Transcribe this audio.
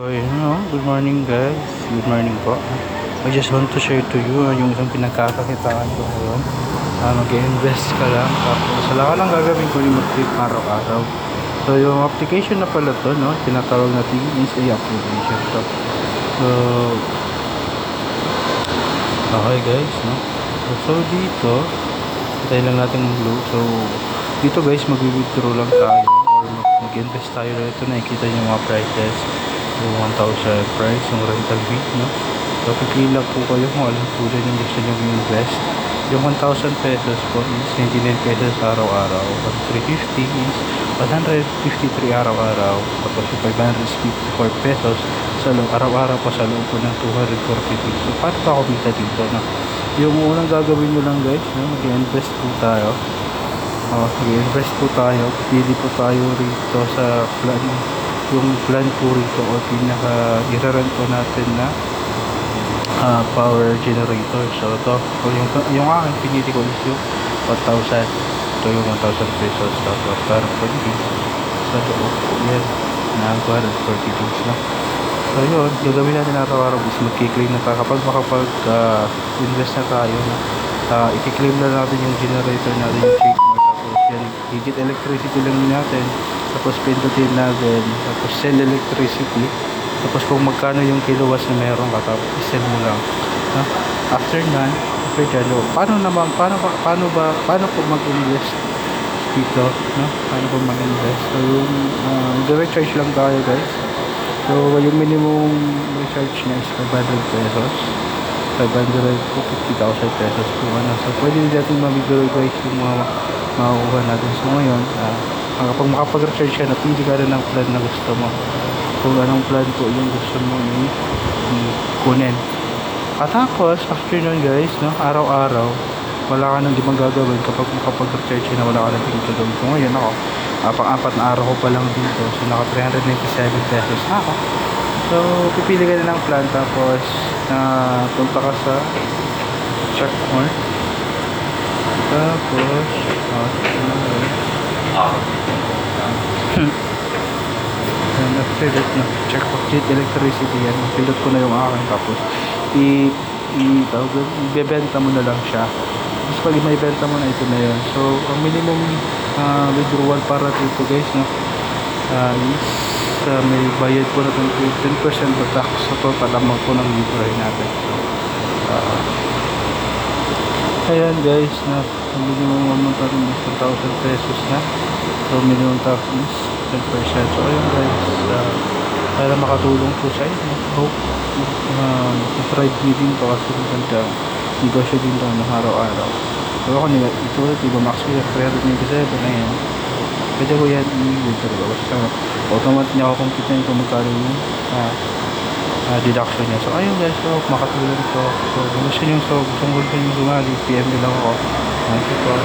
So, good morning guys. Good morning po. I just want to share to you yung isang pinagkakakitaan ko ngayon. Mag-invest ka lang. Tapos, wala ka lang gagawin ko yung mag-trip araw-araw. So, yung application na pala to, no? Tinatawag natin is a application to. So, okay guys, no? So, dito, tayo lang natin mag-load. So, dito guys, mag-withdraw lang tayo or mag-invest tayo. Ito, nakikita nyo yung mga prices. Yung 1,000 price, yung rental fee, no? So, pipili lang po kayo kung alam po dyan yung gusto nyo i-invest. Yung 1,000 pesos po is 99 pesos araw-araw. 350 is 153 araw-araw. Tapos yung 554 pesos sa loob, araw-araw po sa loob po ng 242. So, paano pa kumita dito, no? Yung unang gagawin nyo lang guys, no? Mag-invest po tayo. Mag-invest po tayo. Pili po tayo rito sa plan. Yung plan po rito o pinaka i-rent po natin na power generator. So ito yung aking pinili ko is yung 1,000. Ito yung 1,000 pesos. Tapos para po sa loob po yan na 240 days na. So yun, gagawin natin araw-araw is magkiklaim na kapag makapag invest na tayo na i-claim na natin yung generator natin, yung check mark. Tapos yan, higit electricity lang natin. Tapos pindutin natin, tapos sell electricity, tapos kung magkano yung kilowatts na meron ka, tapos sell mo lang, no? After dyan, paano po mag-invest dito, no? Paano po mag-invest? So yung recharge lang tayo guys. So yung minimum recharge niya is 500 pesos, 500 po 50,000 pesos po, ano? So pwede natin ma-withdraw guys yung mga makukuha natin. So ngayon, kapag makapag-recharge ka, napili ka na ng plan na gusto mo. Kung anong plan po yung gusto mo kunin. At tapos, after nun guys, no, araw-araw, wala ka nang ibang gagawin kapag makapag-recharge ka na, wala ka nang pinagagawin. So ngayon ako, pang-apat na araw ko pa lang dito. So naka 397 pesos na ako. So, pipili ka na ng plan, tapos punta ka sa check more. Tapos, and after that, check check electricity yan, pindot ko na yung akin, tapos ibebenta mo na lang siya. Tapos pag ibenta mo na, ito na yun. So ang minimum withdrawal para dito guys, no, is may bayad po na 10% na tax sa total amount po ng withdrawal natin. So ayan guys, na minimum amount natin is 1,000 pesos na. So minimum tax is 10%. So ayun guys, para makatulong po sa inyo, hope try nyo din to kasi maganda negosyo din to ng araw-araw. So ako nila ito diba, max fee 397 na yan. Pwede ko yan i-withdraw. So automatic niya ako compute kung magkano yung deduction niya. So ayun guys, so makatulong to. So kung gusto nyo, gusto nyo sumali, PM nyo lang ako. Thank you po.